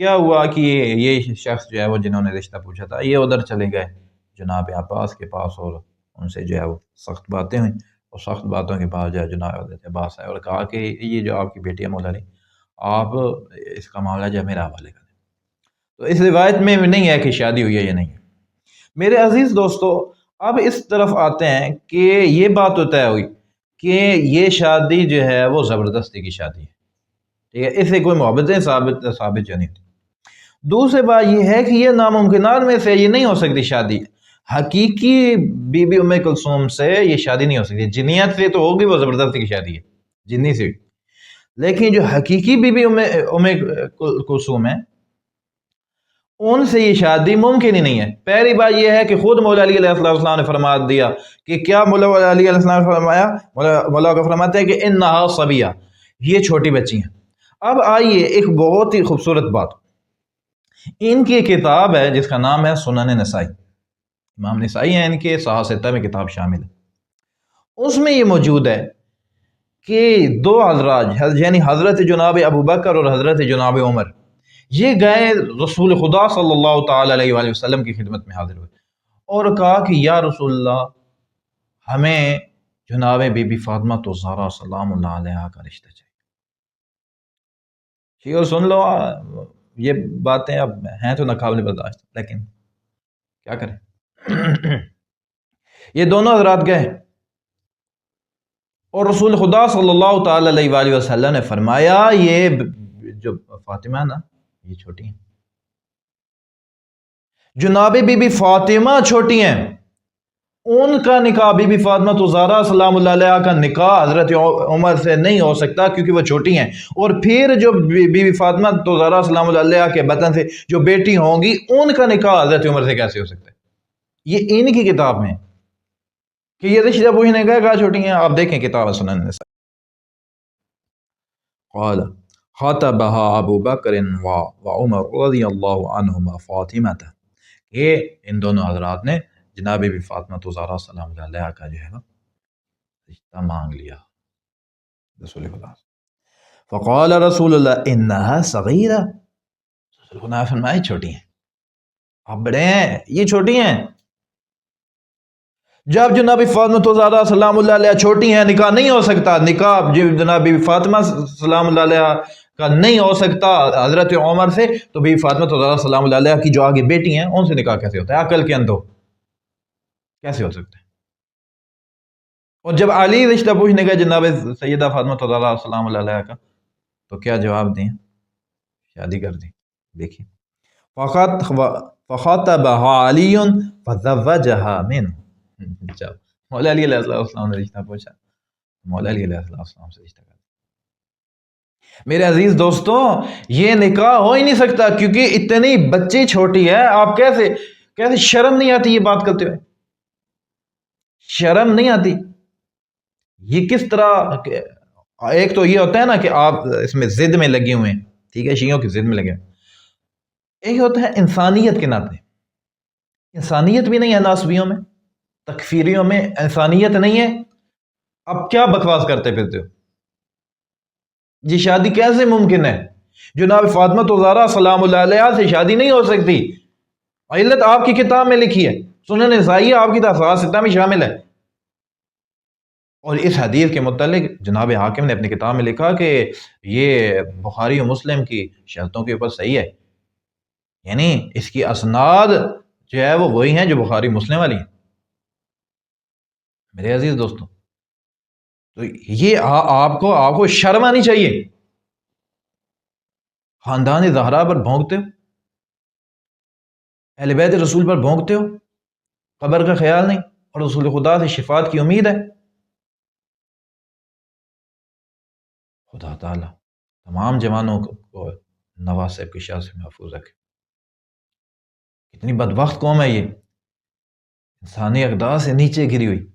کیا ہوا کہ یہ شخص جو ہے وہ جنہوں نے رشتہ پوچھا تھا یہ ادھر چلے گئے جناب عباس کے پاس، اور ان سے جو ہے وہ سخت باتیں ہوئیں، اور سخت باتوں کے بعد جو ہے جناب حضرت عباس آئے اور کہا کہ یہ جو آپ کی بیٹی ہے مولا علی، آپ اس کا معاملہ جو ہے میرے حوالے کریں۔ تو اس روایت میں نہیں ہے کہ شادی ہوئی ہے یا نہیں ہے۔ میرے عزیز دوستو، اب اس طرف آتے ہیں کہ یہ بات تو طے ہوئی کہ یہ شادی جو ہے وہ زبردستی کی شادی ہے، ٹھیک ہے، اس سے کوئی محبتیں ثابت جو نہیں تھی۔ دوسری بات یہ ہے کہ یہ ناممکنات میں سے یہ نہیں ہو سکتی شادی، حقیقی بی بی ام کلثوم سے یہ شادی نہیں ہو سکتی، جنیت سے تو ہوگی، وہ زبردستی کی شادی ہے جنی سے، لیکن جو حقیقی بی بی ام کلثوم ہے ان سے یہ شادی ممکن ہی نہیں ہے۔ پہلی بات یہ ہے کہ خود مولا علی علیہ السلام نے فرما دیا کہ کیا مولا علی علیہ السلام نے فرمایا، مولا کا فرماتے ہیں کہ انہا صبیہ، یہ چھوٹی بچی ہیں۔ اب آئیے ایک بہت ہی خوبصورت بات، ان کی کتاب ہے جس کا نام ہے سنن نسائی، امام نسائی ہیں ان کے صحاح ستہ میں کتاب شامل ہے، اس میں یہ موجود ہے کہ دو حضرات یعنی حضرت جناب ابو بکر اور حضرت جناب عمر یہ گئے رسول خدا صلی اللہ تعالی علیہ وآلہ وسلم کی خدمت میں حاضر ہوئے اور کہا کہ یا رسول اللہ، ہمیں جناب بی بی فاطمہ تو زہرا سلام اللہ علیہ کا رشتہ چاہیے۔ ٹھیک ہے، سن لو، یہ باتیں اب ہیں تو ناقابل برداشت، لیکن کیا کریں۔ یہ دونوں حضرات گئے اور رسول خدا صلی اللہ تعالی علیہ وآلہ وسلم نے فرمایا یہ جو فاطمہ ہے نا یہ چھوٹی ہیں، جناب بی بی فاطمہ چھوٹی ہیں، ان کا نکاح بی بی فاطمہ تو زہرا سلام اللہ علیہ کا نکاح حضرت عمر سے نہیں ہو سکتا کیونکہ وہ چھوٹی ہیں، اور پھر جو بی بی فاطمہ تو زہرا سلام اللہ علیہ کے بطن سے جو بیٹی ہوں گی ان کا نکاح حضرت عمر سے کیسے ہو سکتا ہے؟ یہ ان کی کتاب میں کہ یہ رشتہ پوچھنے گئے کہا چھوٹی ہیں۔ آپ دیکھیں کتاب سنن نسائی، قال خطبها ابو بکر و عمر رضی اللہ عنہما فاطمہ، یہ ان دونوں حضرات نے جناب بی فاطمہ تو زہرا سلام اللہ علیہ کا جو ہے رشتہ مانگ لیا رسول خدا۔ فقال رسول اللہ انہا صغیرہ، رسول خدا نے فرمایا چھوٹی ہیں، آپ بڑے ہیں، یہ چھوٹی ہیں۔ جب جناب فاطمہ تو زہرا سلام اللہ علیہ چھوٹی ہیں، نکاح نہیں ہو سکتا، نکاح جناب بی فاطمہ سلام اللہ علیہ کا نہیں ہو سکتا حضرت عمر سے، تو بی فاطمہ تو زہرا سلام اللہ علیہ کی جو آگے بیٹی ہیں ان سے نکاح کیسے ہوتا ہے؟ عقل کے اندھو کیسے ہو سکتا ہے؟ اور جب علی رشتہ پوچھنے گئے جناب سیدہ فاطمہ تو زہرا سلام اللہ علیہ کا، تو کیا جواب دیں؟ شادی کر دی۔ دیکھیں فخطبها علی فزوجها منه، جب مولا علی علیہ السلام نے رشتہ پوچھا، مولا علی علیہ السلام سے رشتہ کر۔ میرے عزیز دوستوں، یہ نکاح ہو ہی نہیں سکتا کیونکہ اتنی بچی چھوٹی ہے، آپ کیسے شرم نہیں آتی یہ بات کرتے ہوئے؟ شرم نہیں آتی؟ یہ کس طرح؟ ایک تو یہ ہوتا ہے نا کہ آپ اس میں ضد میں لگے ہوئے ہیں، ٹھیک ہے، شیعوں کی ضد میں لگے ہوئے، ایک ہوتا ہے انسانیت کے ناطے، انسانیت بھی نہیں ہے ناسبیوں میں، تکفیریوں میں انسانیت نہیں ہے، اب کیا بکواس کرتے پھرتے ہو؟ یہ شادی کیسے ممکن ہے؟ جناب فاطمہ تو زہرا سلام اللہ علیہ سے شادی نہیں ہو سکتی، علت آپ کی کتاب میں لکھی ہے، سنن نسائی آپ کی صحاح ستہ میں شامل ہے، اور اس حدیث کے متعلق جناب حاکم نے اپنی کتاب میں لکھا کہ یہ بخاری و مسلم کی شرطوں کے اوپر صحیح ہے، یعنی اس کی اسناد جو ہے وہ وہی ہیں جو بخاری مسلم والی ہیں۔ میرے عزیز دوستوں، تو یہ آپ کو شرم آنی چاہیے، خاندان زہرا پر بھونکتے ہو، اہل بیت رسول پر بھونکتے ہو، قبر کا خیال نہیں، اور رسول خدا سے شفاعت کی امید ہے۔ خدا تعالی تمام جوانوں کو نواز صاحب کی شر سے محفوظ رکھے۔ کتنی بدبخت قوم ہے یہ، انسانی اقدار سے نیچے گری ہوئی۔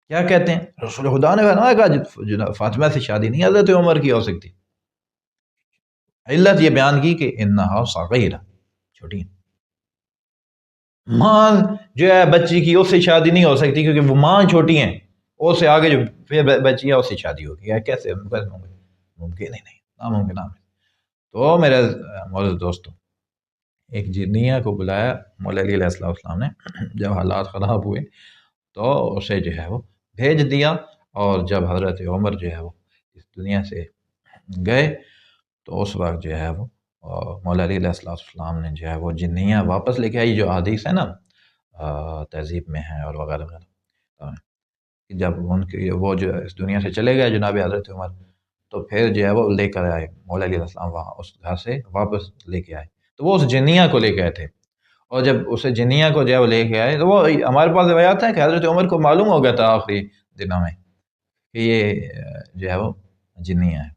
کیا کہتے ہیں؟ رسول خدا نے کہا فاطمہ سے شادی نہیں حضرت عمر کی ہو سکتی، علت یہ بیان کی کہ انہا صغیرہ، چھوٹی ہیں، ماں جو ہے بچی کی اس سے شادی نہیں ہو سکتی کیونکہ وہ ماں چھوٹی ہیں، اس سے آگے جو بچی ہے اس سے شادی ہوگی، کیسے ممکن ہی نہیں، ناممکن ہے۔ تو میرے معزز دوستوں، ایک جنیہ کو بلایا مولا علی علیہ السلام نے جب حالات خراب ہوئے، تو اسے جو ہے وہ بھیج دیا، اور جب حضرت عمر جو ہے وہ اس دنیا سے گئے تو اس وقت جو ہے وہ مولا علی علیہ السلام نے جو ہے وہ جنیہ واپس لے کے آئی، جو حدیث ہے نا تہذیب میں ہے اور وغیرہ وغیرہ، کہ جب ان کی وہ جو اس دنیا سے چلے گئے جناب حضرت عمر، تو پھر جو ہے وہ لے کر آئے مولا علیہ السلام، وہاں اس گھر سے واپس لے کے آئے، تو وہ اس جنیہ کو لے کے آئے تھے، اور جب اسے جنیہ کو جو ہے وہ لے کے آئے، تو وہ ہمارے پاس روایات ہے کہ حضرت عمر کو معلوم ہو گیا تھا آخری دنوں میں کہ یہ جو ہے وہ جنیہ ہے،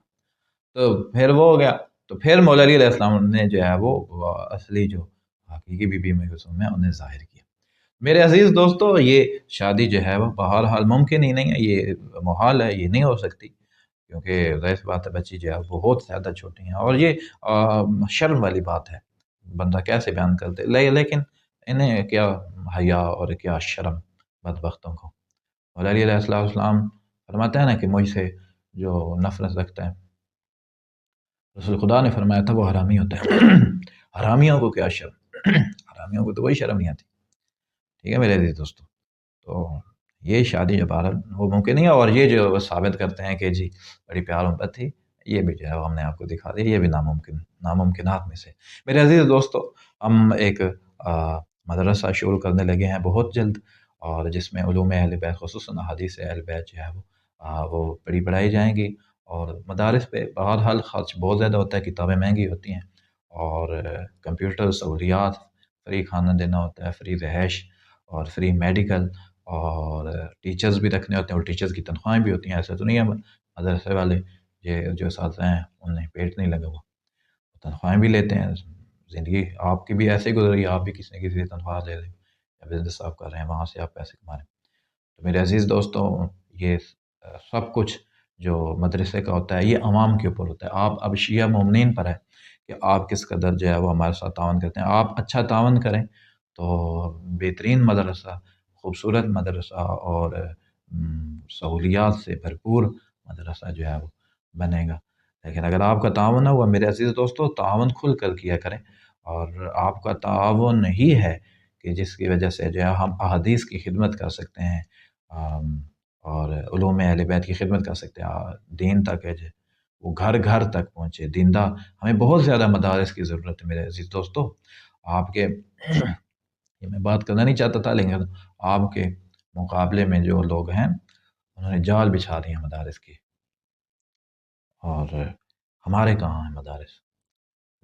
تو پھر وہ ہو گیا، تو پھر مولا علی علیہ السلام نے جو ہے وہ اصلی جو حقیقی بی بی ام کلثوم ہے انہیں ظاہر کیا۔ میرے عزیز دوستو، یہ شادی جو ہے وہ بہرحال ممکن ہی نہیں ہے، یہ محال ہے، یہ نہیں ہو سکتی، کیونکہ ظاہر سی بات ہے بچی جو ہے وہ بہت زیادہ چھوٹی ہیں، اور یہ شرم والی بات ہے، بندہ کیسے بیان کرتے، لیکن انہیں کیا حیا اور کیا شرم بدبختوں کو۔ مولا علی علیہ السلام فرماتا ہے نا کہ مجھ سے جو نفرت رکھتا ہے، رسول خدا نے فرمایا تھا وہ حرامی ہوتا ہے حرامیوں کو کیا شرم حرامیوں کو تو وہی شرم نہیں آتی، ٹھیک ہے میرے عزیز دوستو۔ تو یہ شادی جو بہرحال وہ ممکن نہیں ہے، اور یہ جو ثابت کرتے ہیں کہ جی بڑی پیار محبت تھی، یہ بھی جو ہے ہم نے آپ کو دکھا دیا، یہ بھی ناممکنات میں سے۔ میرے عزیز دوستو، ہم ایک مدرسہ شروع کرنے لگے ہیں بہت جلد، اور جس میں علوم اہل بیت خصوصاً حدیث اہل بیت جو ہے وہ پڑھائی جائیں گی، اور مدارس پہ بہرحال خرچ بہت زیادہ ہوتا ہے، کتابیں مہنگی ہوتی ہیں، اور کمپیوٹر سہولیات، فری کھانا دینا ہوتا ہے، فری رہائش اور فری میڈیکل، اور ٹیچرز بھی رکھنے ہوتے ہیں، اور ٹیچرز کی تنخواہیں بھی ہوتی ہیں، ایسا تو نہیں ہے مدرسے والے یہ جو اساتذہ ہیں انہیں پیٹ نہیں لگا ہوا، تنخواہیں بھی لیتے ہیں۔ زندگی آپ کی بھی ایسے ہی گزر رہی ہے، آپ بھی کسی نہ کسی سے تنخواہ لے رہے ہیں، یا بزنس آپ کر رہے ہیں، وہاں سے آپ پیسے کما رہے ہیں۔ تو میرے عزیز دوستوں، یہ سب کچھ جو مدرسے کا ہوتا ہے یہ عوام کے اوپر ہوتا ہے، آپ اب شیعہ مومنین پر ہے کہ آپ کس قدر جو ہے وہ ہمارے ساتھ تعاون کرتے ہیں۔ آپ اچھا تعاون کریں تو بہترین مدرسہ، خوبصورت مدرسہ، اور سہولیات سے بھرپور مدرسہ جو ہے وہ بنے گا۔ لیکن اگر آپ کا تعاون نہ ہوا میرے عزیز دوستو، تعاون کھل کر کیا کریں، اور آپ کا تعاون ہی ہے کہ جس کی وجہ سے جو ہے ہم احادیث کی خدمت کر سکتے ہیں، اور علوم اہل بیت کی خدمت کر سکتے ہیں، دین تک ہے جو وہ گھر گھر تک پہنچے، دیندار۔ ہمیں بہت زیادہ مدارس کی ضرورت ہے میرے عزیز دوستو، آپ کے یہ میں بات کرنا نہیں چاہتا تھا، لیکن آپ کے مقابلے میں جو لوگ ہیں انہوں نے جال بچھا دی ہیں مدارس کی، اور ہمارے کہاں ہیں مدارس۔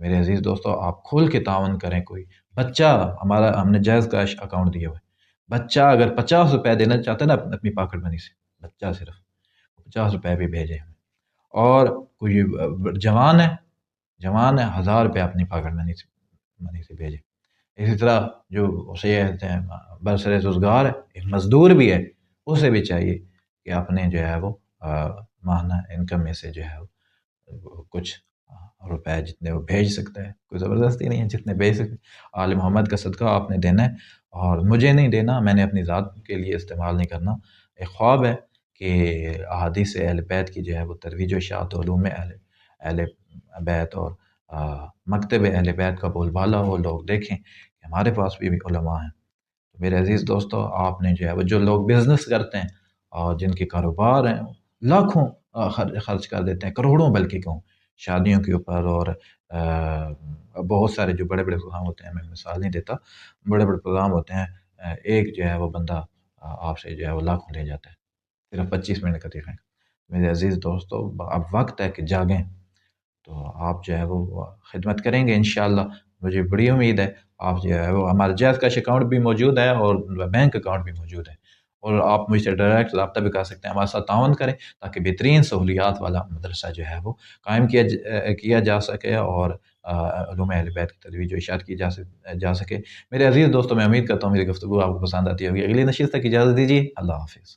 میرے عزیز دوستو، آپ کھول کے تعاون کریں، کوئی بچہ ہم نے جائز کیش اکاؤنٹ دیا ہوا ہے، بچہ اگر 50 روپے دینا چاہتا ہے نا اپنی پاکٹ منی سے، بچہ صرف 50 روپے بھی بھیجے ہمیں، اور کوئی جوان ہے 1000 روپے اپنی پاکٹ منی سے بھیجے، اسی طرح جو اسے کہتے ہیں برسر روزگار ہے، ایک مزدور بھی ہے، اسے بھی چاہیے کہ اپنے جو ہے وہ ماہانہ انکم میں سے جو ہے وہ کچھ روپے جتنے وہ بھیج سکتا ہے، کوئی زبردستی نہیں ہے، جتنے بھیج سکتے۔ آل محمد کا صدقہ آپ نے دینا ہے، اور مجھے نہیں دینا، میں نے اپنی ذات کے لیے استعمال نہیں کرنا۔ ایک خواب ہے کہ احادیث اہل بیت کی جو ہے وہ ترویج و اشاعت، علوم اہل بیت اور مکتب اہل بیت کا بول بالا ہو، لوگ دیکھیں کہ ہمارے پاس بھی علماء ہیں۔ تو میرے عزیز دوستو، آپ نے جو ہے وہ جو لوگ بزنس کرتے ہیں اور جن کے کاروبار ہیں لاکھوں خرچ کر دیتے ہیں، کروڑوں بلکہ کہوں، شادیوں کے اوپر، اور بہت سارے جو بڑے بڑے پروگرام ہوتے ہیں، میں مثال نہیں دیتا، بڑے بڑے پروگرام ہوتے ہیں، ایک جو ہے وہ بندہ آپ سے جو ہے وہ لاکھوں لے جاتا ہے صرف 25 منٹ کا دیکھیں۔ میرے عزیز دوستو، اب وقت ہے کہ جاگیں، تو آپ جو ہے وہ خدمت کریں گے انشاءاللہ، مجھے بڑی امید ہے۔ آپ جو ہے وہ ہمارا جائز کیش اکاؤنٹ بھی موجود ہے، اور بینک اکاؤنٹ بھی موجود ہے، اور آپ مجھ سے ڈائریکٹ رابطہ بھی کر سکتے ہیں، ہمارے ساتھ تعاون کریں تاکہ بہترین سہولیات والا مدرسہ جو ہے وہ قائم کیا جا سکے، اور علوم اہل بیت کی ترویج و اشاعت کی جا سکے۔ میرے عزیز دوستوں، میں امید کرتا ہوں میری گفتگو آپ کو پسند آتی ہوگی۔ اگلی نشست تک اجازت دیجیے، اللہ حافظ۔